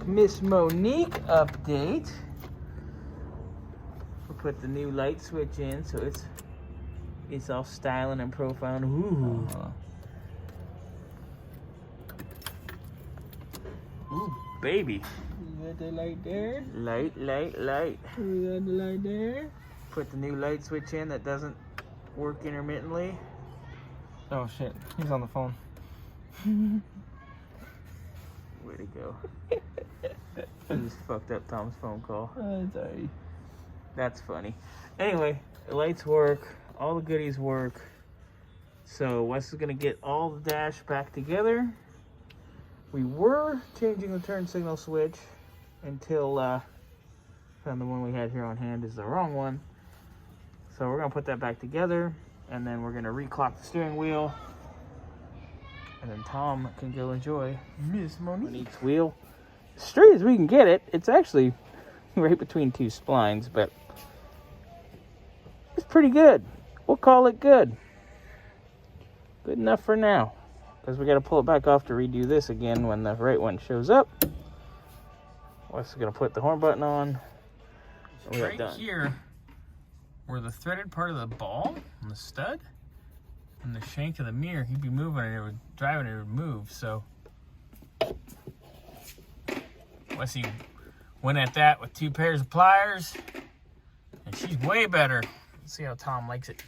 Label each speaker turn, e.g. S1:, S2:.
S1: Miss Monique update. We'll put the new light switch in so it's all styling and profiling. Ooh. Ooh, baby.
S2: You got the light there?
S1: Light.
S2: You got the light there?
S1: Put the new light switch in that doesn't work intermittently.
S2: Oh shit, he's on the phone.
S1: Way to go. I just fucked up Tom's phone call.
S2: Sorry.
S1: That's funny. Anyway, the lights work. All the goodies work. So Wes is going to get all the dash back together. We were changing the turn signal switch until found the one we had here on hand is the wrong one. So we're going to put that back together. And then we're going to reclock the steering wheel. And then Tom can go enjoy Miss Monique's wheel. Straight as we can get it. It's actually right between two splines, but it's pretty good. We'll call it good. Good enough for now. Because we got to pull it back off to redo this again when the right one shows up. Wes is going to put the horn button on.
S2: Right here, where the threaded part of the ball on the stud and the shank of the mirror, he'd be moving and it would drive and it would move. So Wesley went at that with 2 pairs of pliers, and she's way better. Let's see how Tom likes it.